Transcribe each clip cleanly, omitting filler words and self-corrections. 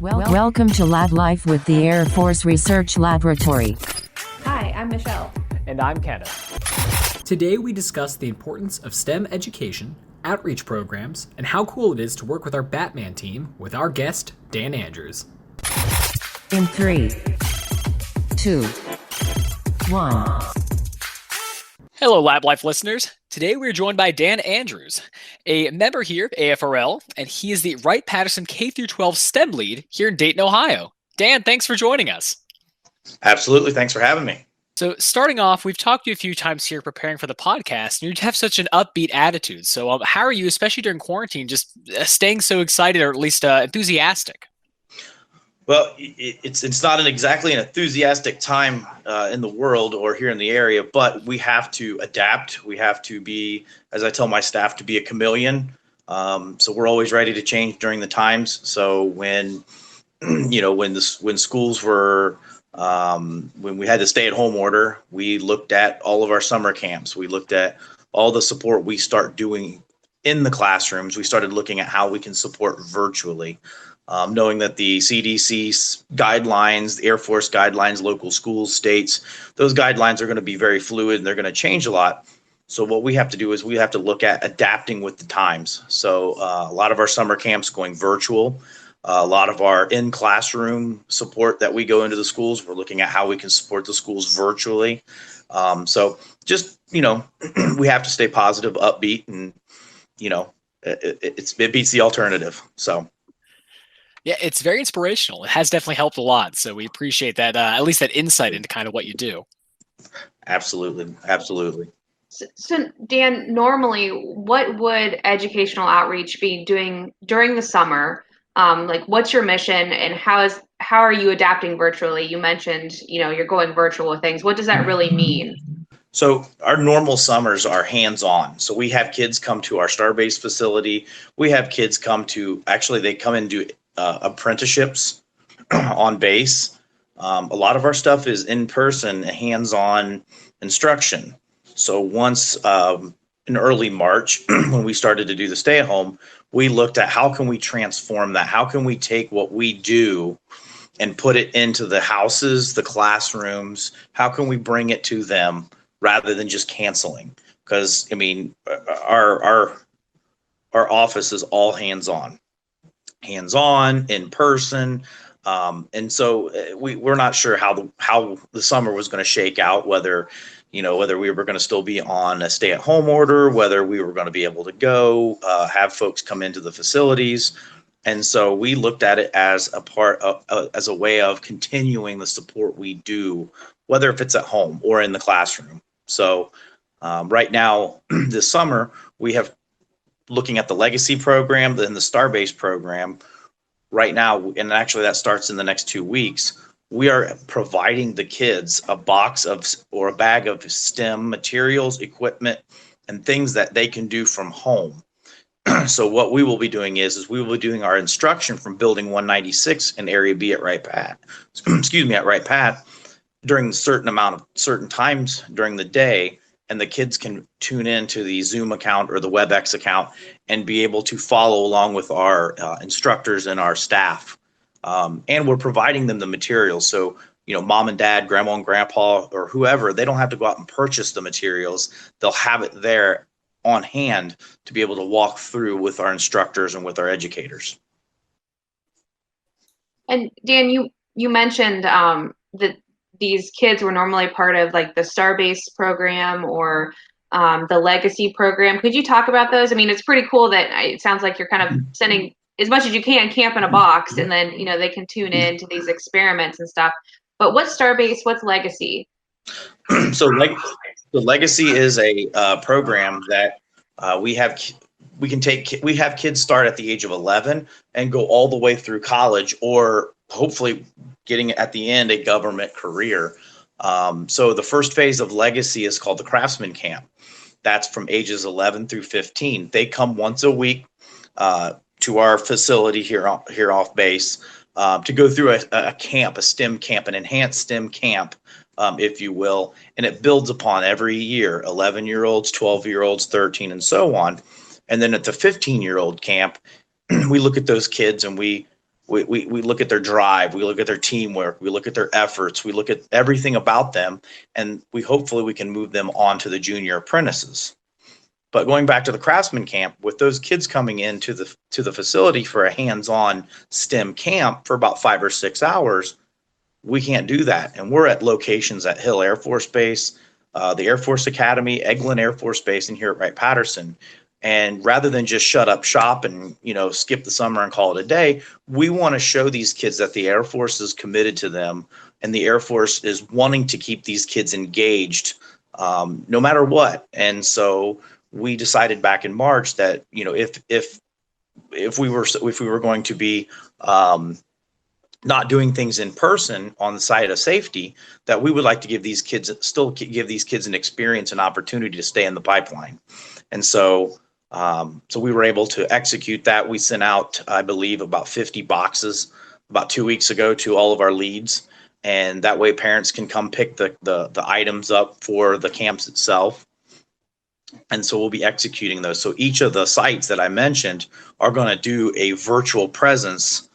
Welcome to Lab Life with the Air Force Research Laboratory. Hi, I'm Michelle. And I'm Kenneth. Today we discuss the importance of STEM education, outreach programs, and how cool it is to work with our Batman team with our guest, Dan Andrews. In 3, 2, 1. Hello, Lab Life listeners. Today we're joined by Dan Andrews, a member here at AFRL, and he is the Wright Patterson K-12 STEM lead here in Dayton, Ohio. Dan, thanks for joining us. Absolutely. Thanks for having me. So starting off, we've talked to you a few times here preparing for the podcast, and you have such an upbeat attitude. So how are you, especially during quarantine, just staying so excited or at least enthusiastic? Well, it's not exactly an enthusiastic time in the world or here in the area, but we have to adapt. We have to be, as I tell my staff, to be a chameleon. So we're always ready to change during the times. So when schools were when we had the stay-at-home order, we looked at all of our summer camps. We looked at all the support we start doing in the classrooms. We started looking at how we can support virtually. Knowing that the CDC guidelines, the Air Force guidelines, local schools, states, those guidelines are going to be very fluid and they're going to change a lot. So what we have to do is we have to look at adapting with the times. So a lot of our summer camps going virtual, a lot of our in-classroom support that we go into the schools, we're looking at how we can support the schools virtually. So just, we have to stay positive, upbeat, and, it beats the alternative. So. Yeah, it's very inspirational. It has definitely helped a lot. So we appreciate that, at least that insight into kind of what you do. Absolutely. So Dan, normally, what would educational outreach be doing during the summer? What's your mission and how are you adapting virtually? You mentioned, you're going virtual with things. What does that really mean? So our normal summers are hands-on. So we have kids come to our Starbase facility. We have kids they come and do apprenticeships on base. A lot of our stuff is in person, hands-on instruction. So once in early March, when we started to do the stay-at-home, we looked at how can we transform that? How can we take what we do and put it into the houses, the classrooms? How can we bring it to them rather than just canceling? Because our office is all hands-on in person. And so we're not sure how the summer was going to shake out, whether we were going to still be on a stay-at-home order, whether we were going to be able to go have folks come into the facilities. And so we looked at it as as a way of continuing the support we do, whether if it's at home or in the classroom. So right now, this summer, we have looking at the legacy program and the Starbase program right now, and actually that starts in the next 2 weeks. We are providing the kids a bag of STEM materials, equipment, and things that they can do from home. So what we will be doing is we will be doing our instruction from Building 196 in Area B at Wright Pat. At Wright Pat during certain times during the day. And the kids can tune into the Zoom account or the WebEx account and be able to follow along with our instructors and our staff. And we're providing them the materials. So, mom and dad, grandma and grandpa, or whoever, they don't have to go out and purchase the materials. They'll have it there on hand to be able to walk through with our instructors and with our educators. And Dan, you mentioned that these kids were normally part of the Starbase program or the legacy program. Could you talk about those? It's pretty cool that it sounds like you're kind of sending as much as you can camp in a box, and then they can tune in to these experiments and stuff. But what's Starbase? What's legacy? So the legacy is a program that we have kids start at the age of 11 and go all the way through college, or hopefully getting at the end a government career. So the first phase of legacy is called the Craftsman Camp. That's from ages 11 through 15. They come once a week to our facility here off base to go through a camp, a STEM camp, an enhanced STEM camp, if you will. And it builds upon every year, 11-year-olds, 12-year-olds, 13, and so on. And then at the 15-year-old camp, we look at those kids and we We look at their drive, we look at their teamwork, we look at their efforts, we look at everything about them, and hopefully we can move them on to the junior apprentices. But going back to the craftsman camp, with those kids coming into the facility for a hands-on STEM camp for about 5 or 6 hours, we can't do that. And we're at locations at Hill Air Force Base, the Air Force Academy, Eglin Air Force Base, and here at Wright Patterson. And rather than just shut up shop and, skip the summer and call it a day, we want to show these kids that the Air Force is committed to them, and the Air Force is wanting to keep these kids engaged no matter what. And so we decided back in March that, if we were going to be not doing things in person on the side of safety, that we would like to give these kids an experience, an opportunity to stay in the pipeline. And so we were able to execute that. We sent out, I believe, about 50 boxes about 2 weeks ago to all of our leads. And that way parents can come pick the items up for the camps itself. And so we'll be executing those. So each of the sites that I mentioned are going to do a virtual presence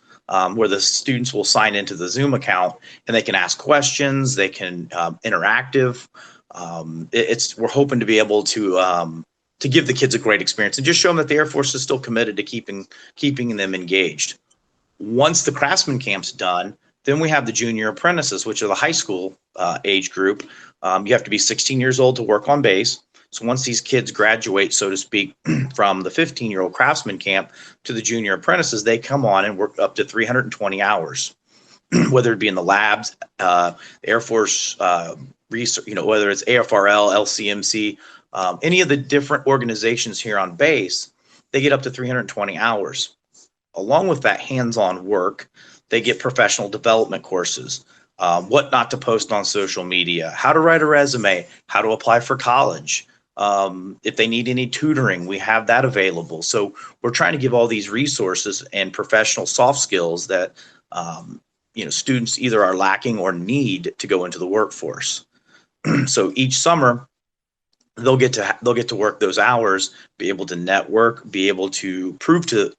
where the students will sign into the Zoom account and they can ask questions, they can interactive. We're hoping to be able to give the kids a great experience and just show them that the Air Force is still committed to keeping them engaged. Once the craftsman camp's done, then we have the junior apprentices, which are the high school age group. You have to be 16 years old to work on base. So once these kids graduate, so to speak, from the 15-year-old craftsman camp to the junior apprentices, they come on and work up to 320 hours, whether it be in the labs, Air Force research, whether it's AFRL, LCMC, any of the different organizations here on base, they get up to 320 hours. Along with that hands-on work, they get professional development courses, what not to post on social media, how to write a resume, how to apply for college. If they need any tutoring, we have that available. So we're trying to give all these resources and professional soft skills that students either are lacking or need to go into the workforce. So each summer, they'll get to work those hours, be able to network, be able to prove to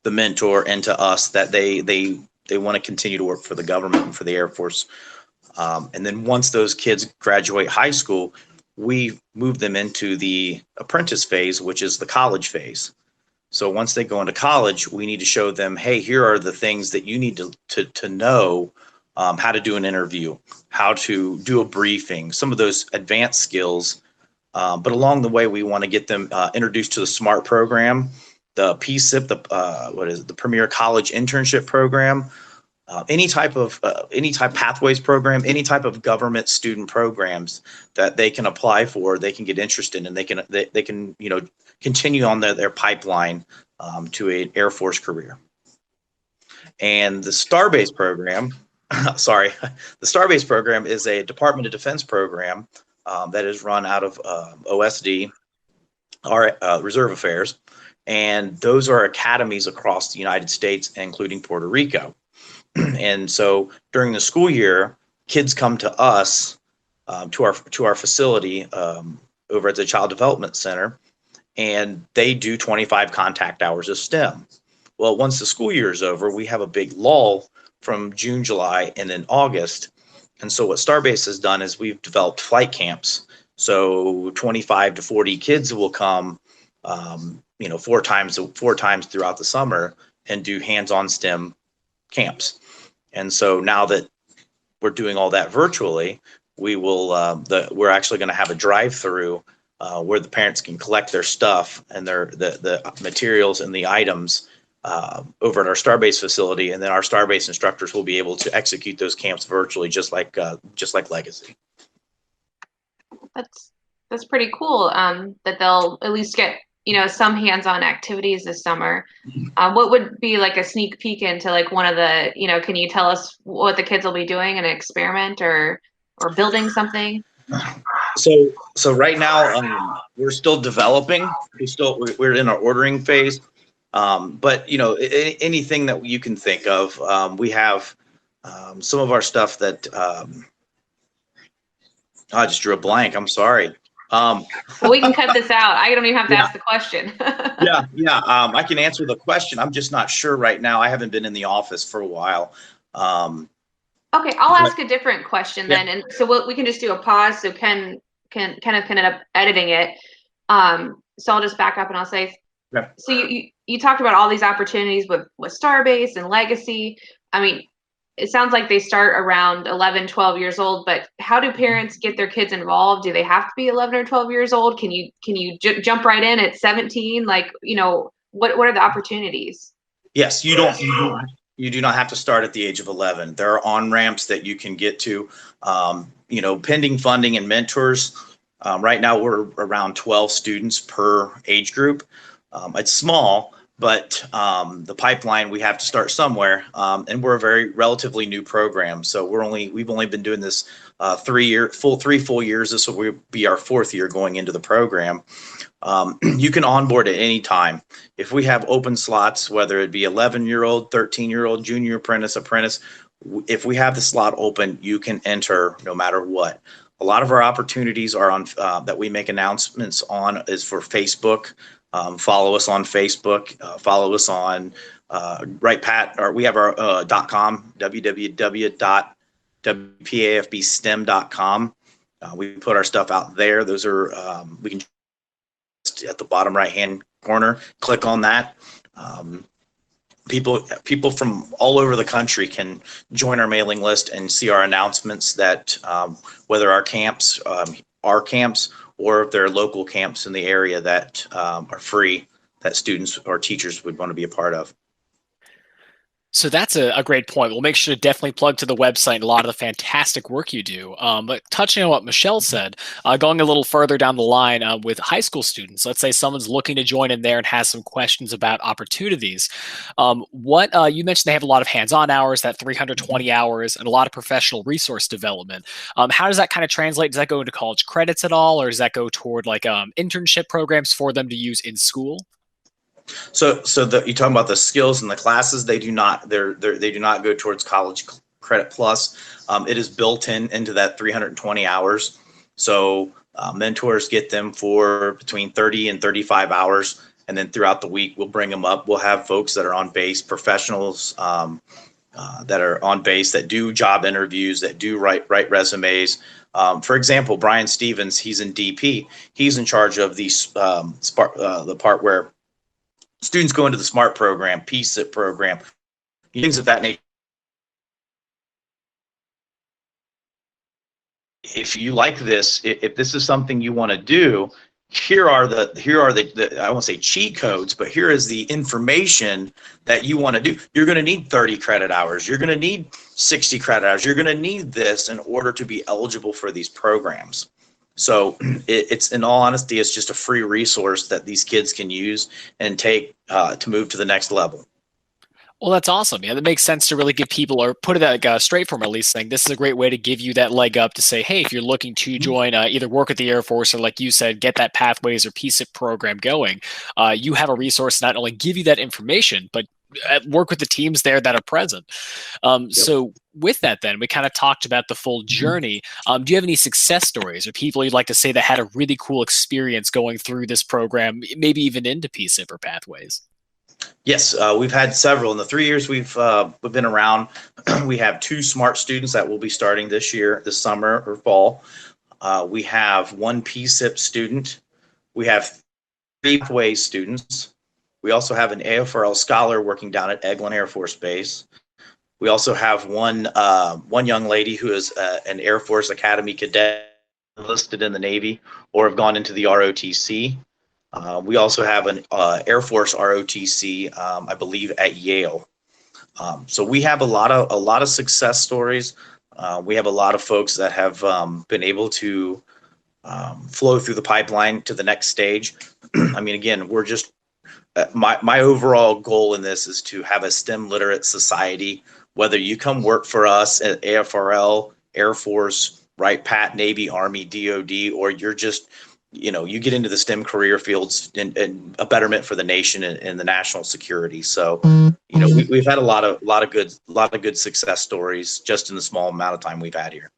the mentor and to us that they want to continue to work for the government and for the Air Force. And then once those kids graduate high school, we move them into the apprentice phase, which is the college phase. So once they go into college, we need to show them, hey, here are the things that you need to know, how to do an interview, how to do a briefing, some of those advanced skills. But along the way, we want to get them introduced to the SMART program, the PSIP, the Premier College Internship Program, any type pathways program, any type of government student programs that they can apply for, they can get interested in, and they can continue on their pipeline to an Air Force career. And the Starbase Program, the Starbase Program is a Department of Defense program that is run out of OSD, our Reserve Affairs, and those are academies across the United States, including Puerto Rico. And so during the school year, kids come to us, to our facility over at the Child Development Center, and they do 25 contact hours of STEM. Well, once the school year is over, we have a big lull from June, July, and then August. And so what Starbase has done is we've developed flight camps. So 25 to 40 kids will come, 4 times throughout the summer and do hands-on STEM camps. And so now that we're doing all that virtually, we're actually going to have a drive-through where the parents can collect their stuff and the materials and the items over at our Starbase facility, and then our Starbase instructors will be able to execute those camps virtually, just like Legacy. That's pretty cool. That they'll at least get some hands-on activities this summer. What would be like a sneak peek into like one of the can you tell us what the kids will be doing, an experiment or building something? So right now we're still developing. We're in our ordering phase. But anything that you can think of, we have some of our stuff that I just drew a blank. I'm sorry. Well, we can cut this out. I don't even have to Yeah. ask the question. Yeah. I can answer the question. I'm just not sure right now. I haven't been in the office for a while. Okay, I'll But- ask a different question Yeah. then, and so we can just do a pause so Ken can end up editing it. So I'll just back up and I'll say, Yeah. so you talked about all these opportunities with Starbase and Legacy. I mean, it sounds like they start around 11, 12 years old, but how do parents get their kids involved? Do they have to be 11 or 12 years old? Can you jump right in at 17? Like, what are the opportunities? Yes, you do not have to start at the age of 11. There are on-ramps that you can get to, pending funding and mentors. Right now we're around 12 students per age group. It's small, but the pipeline, we have to start somewhere. And we're a very relatively new program. So we've only been doing this 3 full years. This will be our 4th year going into the program. You can onboard at any time. If we have open slots, whether it be 11-year-old, 13-year-old, junior apprentice, if we have the slot open, you can enter no matter what. A lot of our opportunities are on that we make announcements on is for Facebook. Follow us on Facebook. Follow us on Wright Pat, or we have our .com, www.wpafbstem.com. We put our stuff out there. Those are we can at the bottom right hand corner, click on that. People from all over the country can join our mailing list and see our announcements that whether our camps or if there are local camps in the area that are free that students or teachers would want to be a part of. So that's a great point. We'll make sure to definitely plug to the website and a lot of the fantastic work you do. But touching on what Michelle said, going a little further down the line with high school students, let's say someone's looking to join in there and has some questions about opportunities. What you mentioned, they have a lot of hands-on hours, that 320 hours, and a lot of professional resource development. How does that kind of translate? Does that go into college credits at all, or does that go toward like internship programs for them to use in school? So you're talking about the skills and the classes. They do not. They do not go towards college credit plus. It is built into that 320 hours. So mentors get them for between 30 and 35 hours, and then throughout the week we'll bring them up. We'll have folks that are on base, professionals that are on base that do job interviews, that do write resumes. For example, Brian Stevens, he's in DP. He's in charge of the part where students go into the SMART program, PSIP program, things of that nature. If you like this, if this is something you want to do, here are the I won't say cheat codes, but here is the information that you want to do. You're going to need 30 credit hours. You're going to need 60 credit hours. You're going to need this in order to be eligible for these programs. So it's, in all honesty, it's just a free resource that these kids can use and take to move to the next level. Well, that's awesome. Yeah, that makes sense to really give people, or put it like straight from at least saying this is a great way to give you that leg up to say, hey, if you're looking to join, either work at the Air Force or, like you said, get that Pathways or PSIP program going, you have a resource to not only give you that information, but work with the teams there that are present. So with that, then we kind of talked about the full journey. Do you have any success stories or people you'd like to say that had a really cool experience going through this program, maybe even into PSIP or Pathways? Yes, we've had several in the 3 years we've been around. We have 2 SMART students that will be starting this summer or fall. We have 1 PSIP student. We have 3 Pathways students. We also have an AFRL scholar working down at Eglin Air Force Base. We also have one young lady who is an Air Force Academy cadet enlisted in the Navy or have gone into the ROTC. We also have an Air Force ROTC, I believe, at Yale. So we have a lot of success stories. We have a lot of folks that have been able to flow through the pipeline to the next stage. I mean, again, we're just my overall goal in this is to have a STEM literate society. Whether you come work for us at AFRL, Air Force, Wright, Pat, Navy, Army, DoD, or you're just you get into the STEM career fields and a betterment for the nation and the national security. So, we've had a lot of good success stories just in the small amount of time we've had here.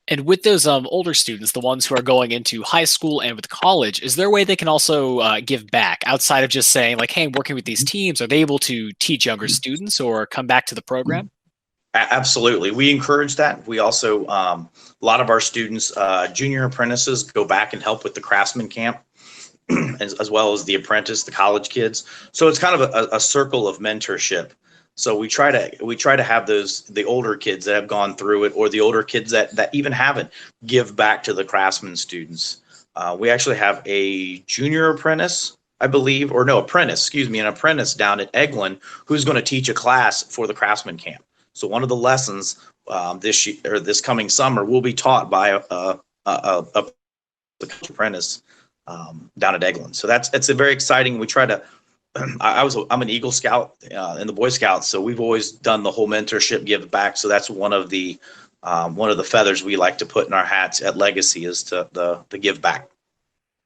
And with those older students, the ones who are going into high school and with college, is there a way they can also give back outside of just saying like, hey, I'm working with these teams? Are they able to teach younger students or come back to the program? Absolutely. We encourage that. We also, a lot of our students, junior apprentices, go back and help with the craftsman camp, as well as the apprentice, the college kids. So it's kind of a circle of mentorship. So we try to have the older kids that have gone through it, or the older kids that even haven't, give back to the craftsman students. We actually have a junior apprentice, I believe, or no, apprentice, excuse me, an apprentice down at Eglin who's going to teach a class for the craftsman camp. So one of the lessons this coming summer will be taught by a apprentice down at Eglin. So it's a very exciting. We try to. I'm an Eagle Scout in the Boy Scouts, so we've always done the whole mentorship give back. So that's one of the feathers we like to put in our hats at Legacy, is the give back.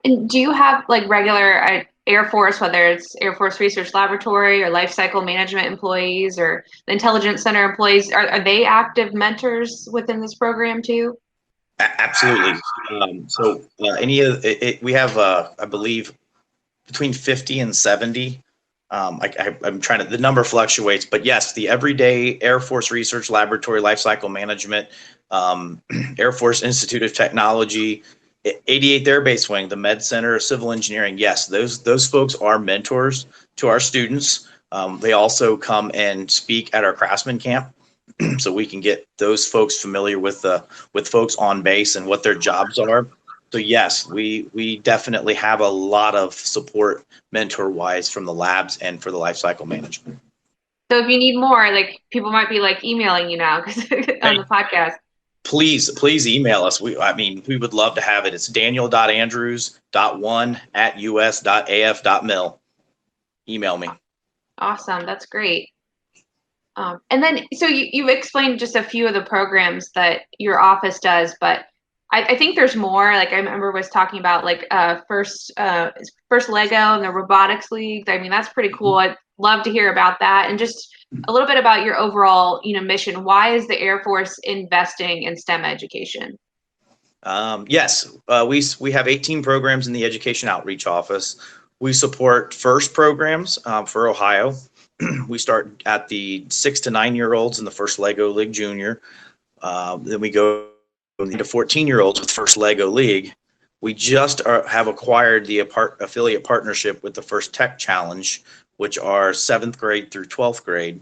And do you have like regular Air Force, whether it's Air Force Research Laboratory or Life Cycle Management employees or the Intelligence Center employees, are they active mentors within this program too? Absolutely. Any of it, we have, I believe, between 50 and 70. I'm trying to, the number fluctuates, but yes, the everyday Air Force Research Laboratory, Life Cycle Management, Air Force Institute of Technology, 88th Air Base Wing, the Med Center, Civil Engineering. Yes, those folks are mentors to our students. They also come and speak at our craftsman camp, so we can get those folks familiar with folks on base and what their jobs are. So yes, we definitely have a lot of support mentor-wise from the labs and for the life cycle management. So if you need more, like people might be like emailing you now because on the podcast. Please email us. We would love to have it. It's daniel.andrews.1@us.af.mil. Email me. Awesome. That's great. And then, so you've explained just a few of the programs that your office does, but I think there's more. Like I remember was talking about like first Lego and the Robotics League. I mean, that's pretty cool. I'd love to hear about that, and just a little bit about your overall, mission. Why is the Air Force investing in STEM education? Yes, we have 18 programs in the Education Outreach Office. We support FIRST programs for Ohio. We start at the 6 to 9-year-olds in the First Lego League Junior. Then we go into 14-year-olds with First Lego League. We just have acquired the affiliate partnership with the First Tech Challenge, which are 7th grade through 12th grade.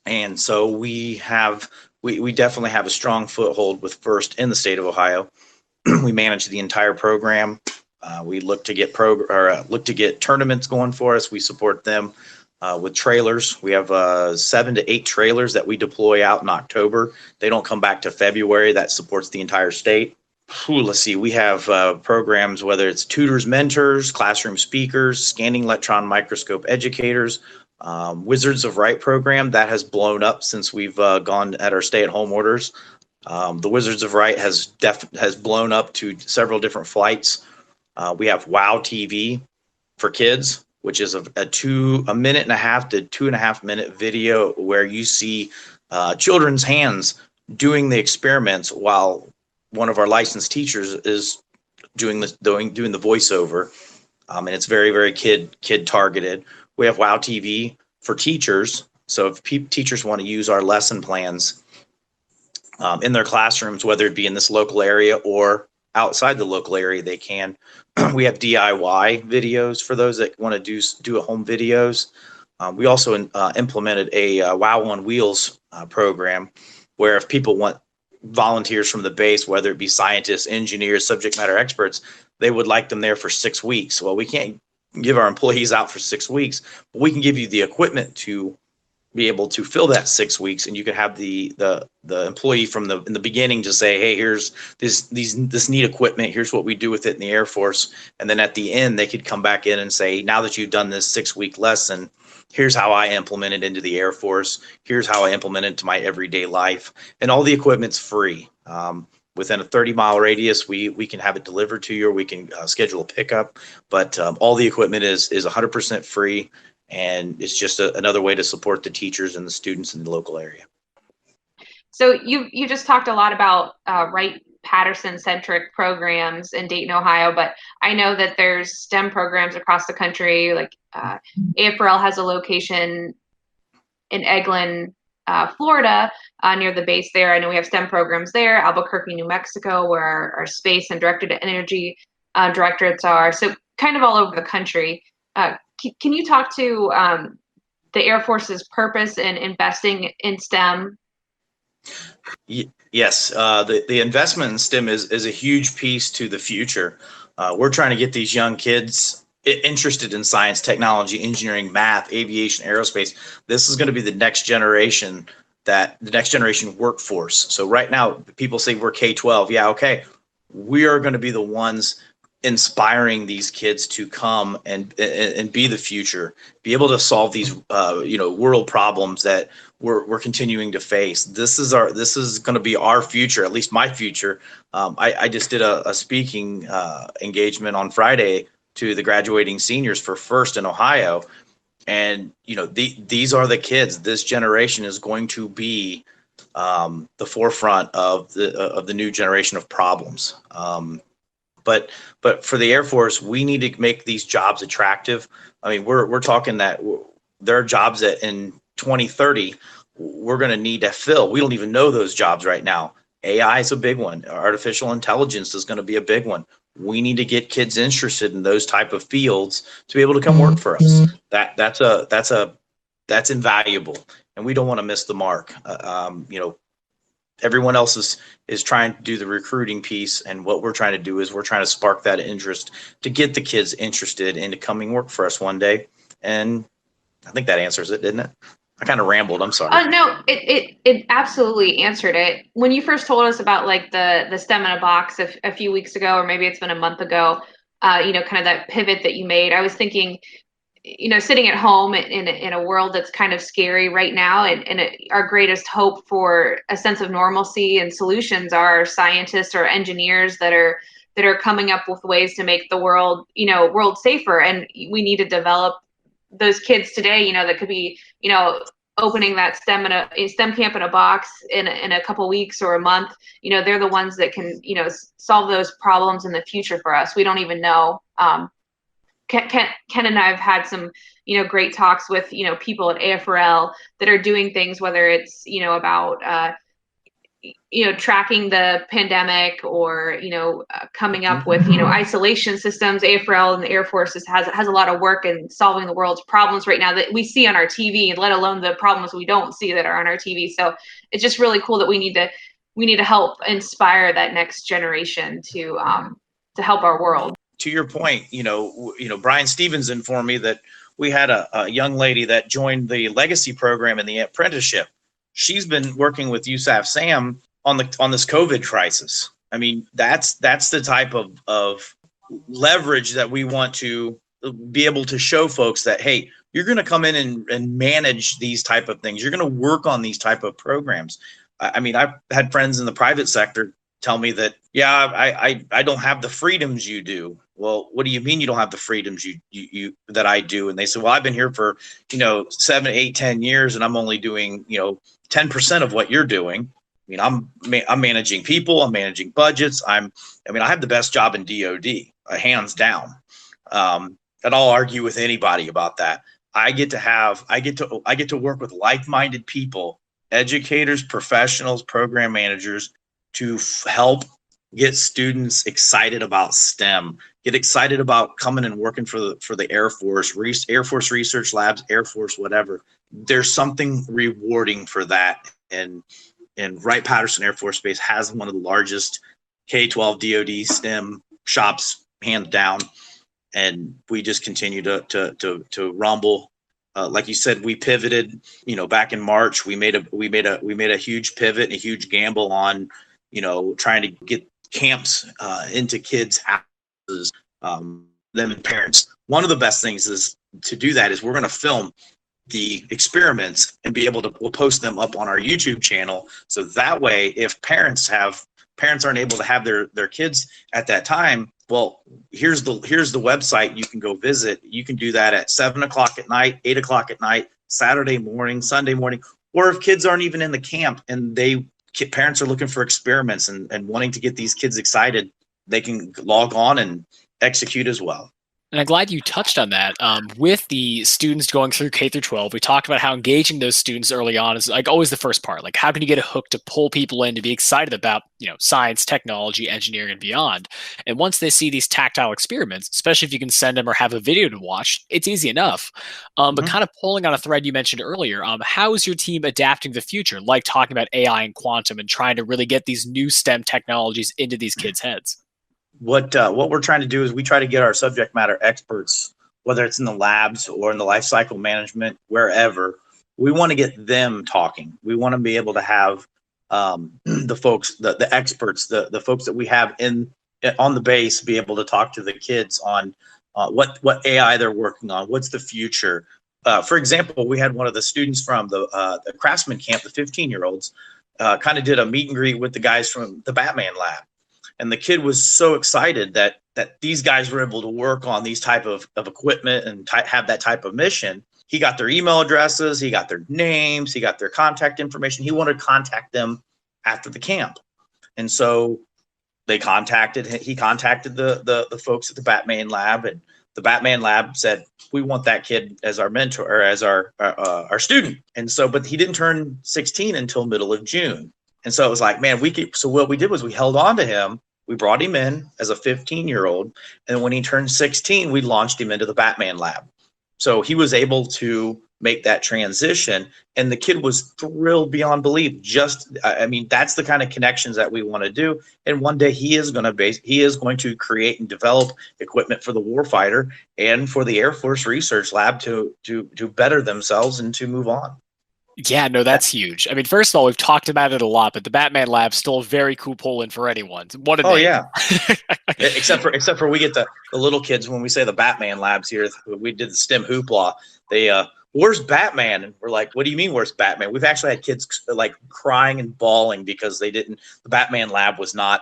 And so we definitely have a strong foothold with First in the state of Ohio. We manage the entire program. We look to get tournaments going for us. We support them with trailers. We have 7 to 8 trailers that we deploy out in October. They don't come back to February. That supports the entire state. Let's see. We have programs, whether it's tutors, mentors, classroom speakers, scanning electron microscope educators, Wizards of Wright program that has blown up since we've gone at our stay-at-home orders. The Wizards of Wright has blown up to several different flights. We have WOW TV for kids, which is a 1.5 to 2.5 minute video where you see children's hands doing the experiments while one of our licensed teachers is doing the voiceover, and it's very, very kid targeted. We have WOW TV for teachers, so if teachers want to use our lesson plans in their classrooms, whether it be in this local area or outside the local area, they can. We have DIY videos for those that want to do home videos. We also implemented a WOW on Wheels program, where if people want volunteers from the base, whether it be scientists, engineers, subject matter experts, they would like them there for 6 weeks. Well, we can't give our employees out for 6 weeks, but we can give you the equipment to be able to fill that 6 weeks, and you can have the employee in the beginning to say, hey, here's this neat equipment, here's what we do with it in the Air Force, and then at the end they could come back in and say, now that you've done this 6-week lesson, here's how I implement it into the Air Force, here's how I implement it to my everyday life, and all the equipment's free. Within a 30-mile radius, we can have it delivered to you, or we can schedule a pickup, but all the equipment is 100% free. And it's just another way to support the teachers and the students in the local area. So you just talked a lot about Wright Patterson-centric programs in Dayton, Ohio, but I know that there's STEM programs across the country. Like AFRL has a location in Eglin, Florida, near the base there. I know we have STEM programs there. Albuquerque, New Mexico, where our space and directed energy directorates are. So kind of all over the country. Can you talk to the Air Force's purpose in investing in STEM? Yes, the investment in STEM is a huge piece to the future. We're trying to get these young kids interested in science, technology, engineering, math, aviation, aerospace. This is going to be the next generation, workforce. So right now, people say we're K-12. Yeah, okay. We are going to be the ones inspiring these kids to come and be the future, be able to solve these world problems that we're continuing to face. This is going to be our future, at least my future. I just did a speaking engagement on Friday to the graduating seniors for First in Ohio, and these are the kids. This generation is going to be the forefront of the new generation of problems. But for the Air Force, we need to make these jobs attractive. I mean, we're talking that there are jobs that in 2030 we're going to need to fill. We don't even know those jobs right now. AI is a big one. Artificial intelligence is going to be a big one. We need to get kids interested in those type of fields to be able to come work for us. That's invaluable, and we don't want to miss the mark. Everyone else is trying to do the recruiting piece, and what we're trying to do is we're trying to spark that interest to get the kids interested into coming work for us one day. And I think that answers it, didn't it? I kind of rambled. I'm sorry. No, it absolutely answered it. When you first told us about like the STEM in a box a few weeks ago, or maybe it's been a month ago, kind of that pivot that you made, I was thinking, sitting at home in a world that's kind of scary right now, and our greatest hope for a sense of normalcy and solutions are scientists or engineers that are coming up with ways to make the world safer. And we need to develop those kids today, that could be, opening that STEM camp in a box in a couple weeks or a month. They're the ones that can, solve those problems in the future for us. We don't even know. Ken and I have had some, great talks with, people at AFRL that are doing things, whether it's, about, tracking the pandemic, or, coming up with, isolation systems. AFRL and the Air Force has a lot of work in solving the world's problems right now that we see on our TV, and let alone the problems we don't see that are on our TV. So it's just really cool that we need to help inspire that next generation to help our world. To your point, Brian Stevens informed me that we had a young lady that joined the legacy program in the apprenticeship. She's been working with USAF SAM on this COVID crisis. I mean, that's the type of leverage that we want to be able to show folks that, hey, you're going to come in and manage these type of things. You're going to work on these type of programs. I mean, I've had friends in the private sector tell me that, yeah, I don't have the freedoms you do. Well, what do you mean you don't have the freedoms you that I do? And they said, well, I've been here for 7, 8, 10 years, and I'm only doing 10% of what you're doing. I mean, I'm managing people, I'm managing budgets. I have the best job in DoD, hands down. And I'll argue with anybody about that. I get to work with like-minded people, educators, professionals, program managers, to help get students excited about STEM, get excited about coming and working for the Air Force, Air Force Research Labs, Air Force, whatever. There's something rewarding for that. And Wright Patterson Air Force Base has one of the largest K-12 DoD STEM shops, hands down. And we just continue to rumble. Like you said, we pivoted, back in March. We made a huge pivot and a huge gamble on, trying to get camps into kids' houses, them and parents. One of the best things is to do that is we're going to film the experiments and we'll post them up on our YouTube channel. So that way, if parents aren't able to have their kids at that time, well, here's the website you can go visit. You can do that at 7:00 at night, 8:00 at night, Saturday morning, Sunday morning, or if kids aren't even in the camp and they parents are looking for experiments and wanting to get these kids excited, they can log on and execute as well. And I'm glad you touched on that. With the students going through K through 12, we talked about how engaging those students early on is like always the first part. Like, how can you get a hook to pull people in to be excited about, science, technology, engineering, and beyond? And once they see these tactile experiments, especially if you can send them or have a video to watch, it's easy enough. But kind of pulling on a thread you mentioned earlier, how is your team adapting to the future, like talking about AI and quantum and trying to really get these new STEM technologies into these kids' heads? What we're trying to do is we try to get our subject matter experts, whether it's in the labs or in the life cycle management, wherever. We want to get them talking. We want to be able to have the folks, the experts, the folks that we have on the base, be able to talk to the kids on what AI they're working on, what's the future. For example, we had one of the students from the Craftsman camp, the 15-year-olds, kind of did a meet and greet with the guys from the Batman lab. And the kid was so excited that these guys were able to work on these type of equipment and have that type of mission. He got their email addresses, he got their names, he got their contact information. He wanted to contact them after the camp. And so he contacted the folks at the Batman lab, and the Batman lab said, we want that kid as our mentor or as our student. And so, but he didn't turn 16 until middle of June. And so it was like, man, so what we did was we held on to him. We brought him in as a 15-year-old. And when he turned 16, we launched him into the Batman lab. So he was able to make that transition. And the kid was thrilled beyond belief. That's the kind of connections that we want to do. And one day he is going to create and develop equipment for the warfighter and for the Air Force Research Lab to better themselves and to move on. Yeah, no, that's huge. I mean, first of all, we've talked about it a lot, but the Batman Lab's still a very cool pull-in for anyone. What a name. Yeah. except for we get the little kids when we say the Batman Labs here. We did the STEM hoopla. They where's Batman? And we're like, what do you mean where's Batman? We've actually had kids like crying and bawling because the Batman Lab was not,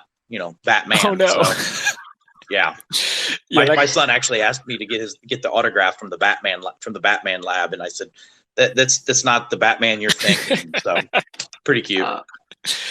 Batman. Oh no. So, yeah. My son actually asked me to get the autograph from the Batman Lab, and I said, that's not the Batman you're thinking. So pretty cute.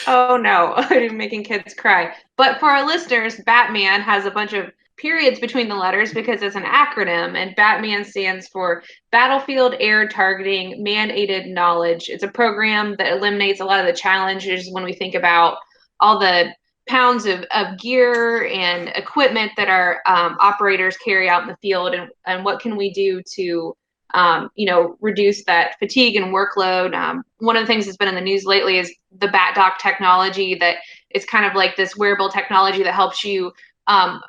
Oh no, I'm making kids cry. But for our listeners, Batman has a bunch of periods between the letters because it's an acronym, and Batman stands for Battlefield Air Targeting Man-Aided Knowledge. It's a program that eliminates a lot of the challenges when we think about all the pounds of gear and equipment that our operators carry out in the field, and what can we do to reduce that fatigue and workload. One of the things that's been in the news lately is the BatDoc technology, that it's kind of like this wearable technology that helps you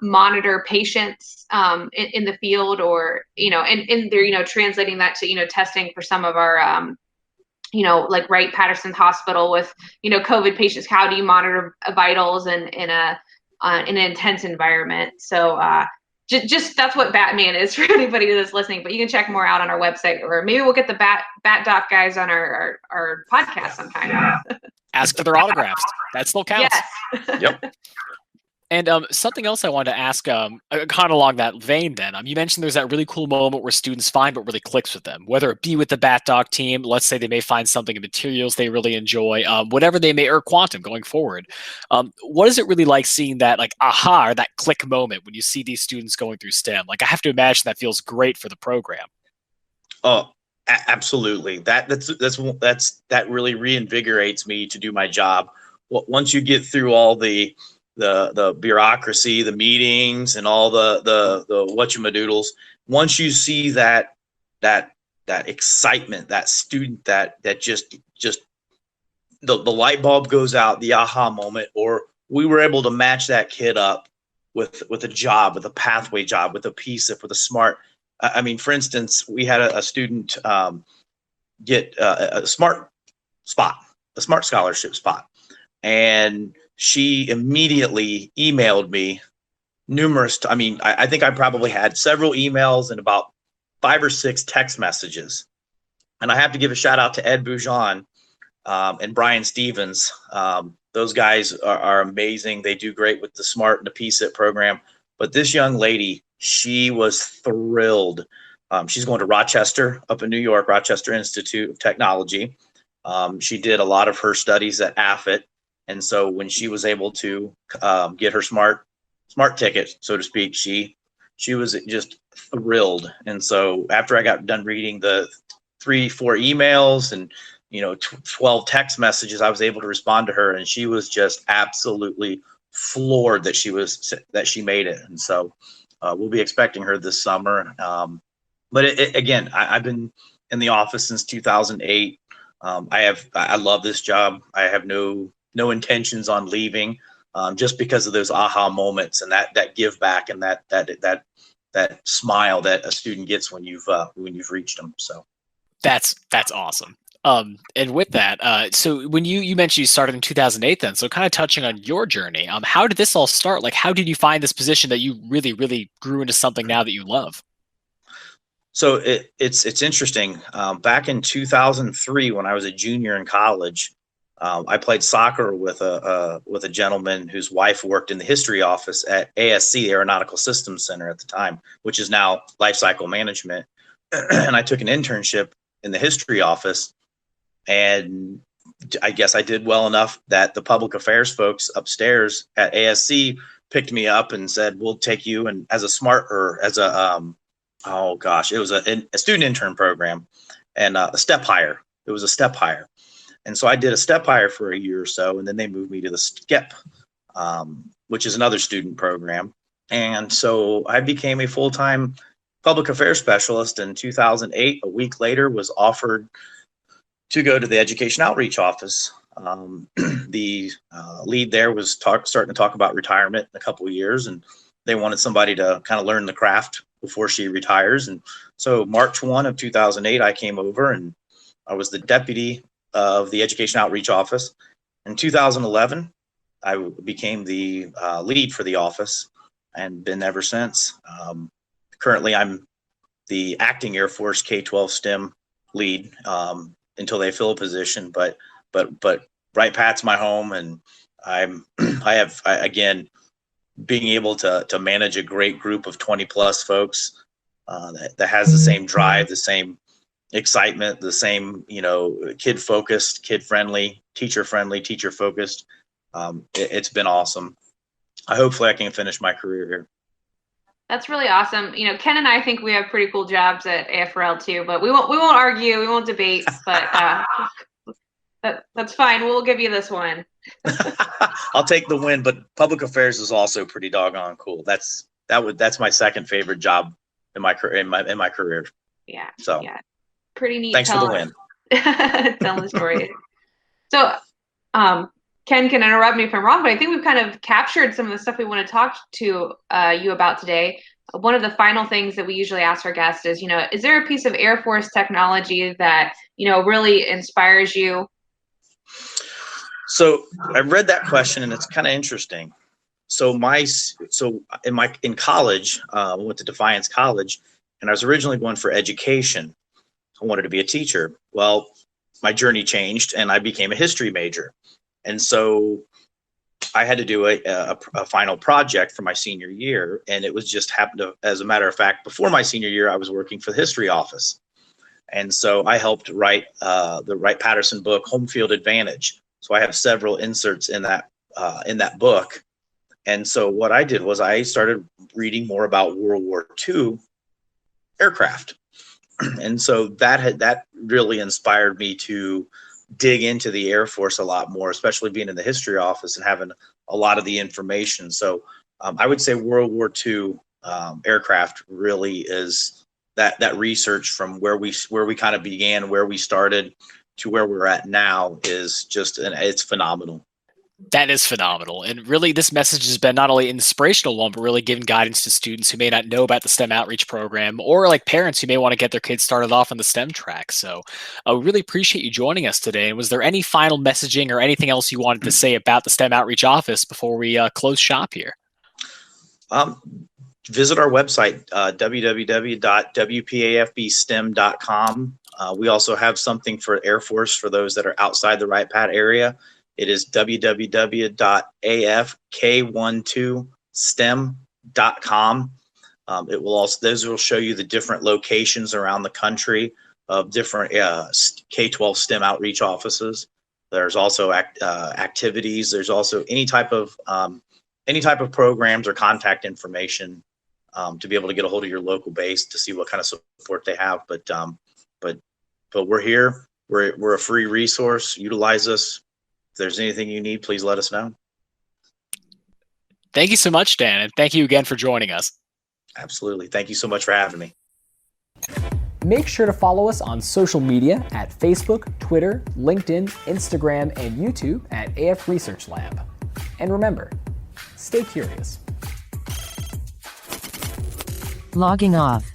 monitor patients in the field, or, and they're, translating that to, testing for some of our, like Wright Patterson Hospital with, COVID patients. How do you monitor vitals in an intense environment? So, just that's what Batman is for anybody that's listening. But you can check more out on our website, or maybe we'll get the BatDoc guys on our podcast sometime. Ask for their autographs. That still counts. Yes. Yep. And something else I wanted to ask, kind of along that vein then, you mentioned there's that really cool moment where students find what really clicks with them, whether it be with the BatDoc team. Let's say they may find something in materials they really enjoy, whatever they may, or quantum going forward. What is it really like seeing that, like, aha, or that click moment when you see these students going through STEM? Like, I have to imagine that feels great for the program. Oh, absolutely. That really reinvigorates me to do my job. Once you get through all the bureaucracy, the meetings, and all the whatchamadoodles, once you see that excitement, that student that just the light bulb goes out, the aha moment, or we were able to match that kid up with a job, with a pathway job, with a PSIP, with a smart. I mean, for instance, we had a student get a smart scholarship spot, and she immediately emailed me I think I probably had several emails and about 5 or 6 text messages. And I have to give a shout out to Ed Boujon and Brian Stevens. Those guys are amazing. They do great with the SMART and the PSIP program. But this young lady, she was thrilled. She's going to Rochester, up in New York, Rochester Institute of Technology. She did a lot of her studies at AFIT. And so when she was able to get her smart ticket, so to speak, she was just thrilled. And so after I got done reading the 3-4 emails and 12 text messages, I was able to respond to her, and she was just absolutely floored that she made it. And so we'll be expecting her this summer. But again, I've been in the office since 2008. I love this job. I have no intentions on leaving, just because of those aha moments and that give back and that smile that a student gets when you've reached them. So that's awesome. And with that, so when you mentioned you started in 2008, then, so kind of touching on your journey, how did this all start? Like, how did you find this position that you really, really grew into something now that you love? So it's interesting. Back in 2003, when I was a junior in college, I played soccer with a gentleman whose wife worked in the history office at ASC, Aeronautical Systems Center at the time, which is now Life Cycle Management. And I took an internship in the history office, and I guess I did well enough that the public affairs folks upstairs at ASC picked me up and said, "We'll take you." And as a it was a student intern program and a step hire. It was a step hire. And so I did a step hire for a year or so, and then they moved me to the SCEP, which is another student program. And so I became a full-time public affairs specialist in 2008. A week later, was offered to go to the education outreach office. The lead there was starting to talk about retirement in a couple of years, and they wanted somebody to kind of learn the craft before she retires. And so March 1 of 2008, I came over, and I was the deputy of the education outreach office. In 2011, I became the lead for the office and been ever since. Currently, I'm the acting Air Force K-12 STEM lead until they fill a position. But Wright Pat's my home, and again, being able to manage a great group of 20 plus folks that has the same drive, the same excitement, the same, kid focused, kid friendly, teacher focused. It's been awesome. Hopefully I can finish my career here. That's really awesome. Ken and I think we have pretty cool jobs at AFRL too, but we won't argue, we won't debate, but that's fine. We'll give you this one. I'll take the win, but public affairs is also pretty doggone cool. That's my second favorite job in my career. Yeah. So yeah. Pretty neat. Thanks for the win. Telling the story. So, Ken can interrupt me if I'm wrong, but I think we've kind of captured some of the stuff we want to talk to you about today. One of the final things that we usually ask our guests is, is there a piece of Air Force technology that, really inspires you? So I read that question, and it's kind of interesting. So in college, I went to Defiance College, and I was originally going for education. I wanted to be a teacher. Well, my journey changed, and I became a history major. And so I had to do a final project for my senior year, and it was just happened to, as a matter of fact, before my senior year, I was working for the history office. And so I helped write the Wright Patterson book, Home Field Advantage. So I have several inserts in that book. And so what I did was I started reading more about World War II aircraft. And so that really inspired me to dig into the Air Force a lot more, especially being in the history office and having a lot of the information. So I would say World War II aircraft really is that research from where we kind of began, where we started to where we're at now is it's phenomenal. That is phenomenal. And really, this message has been not only an inspirational one, but really giving guidance to students who may not know about the STEM outreach program, or like parents who may want to get their kids started off on the STEM track. So we really appreciate you joining us today. And was there any final messaging or anything else you wanted to say about the STEM outreach office before we close shop here? Visit our website, www.wpafbstem.com. We also have something for Air Force for those that are outside the Wright Pat area. It is www.afk12stem.com. Those will show you the different locations around the country of different K-12 STEM outreach offices. There's also activities. There's also any type of programs or contact information to be able to get a hold of your local base to see what kind of support they have. But we're here. We're a free resource. Utilize us. If there's anything you need, please let us know. Thank you so much, Dan, and thank you again for joining us. Absolutely. Thank you so much for having me. Make sure to follow us on social media at Facebook, Twitter, LinkedIn, Instagram, and YouTube at AF Research Lab. And remember, stay curious. Logging off.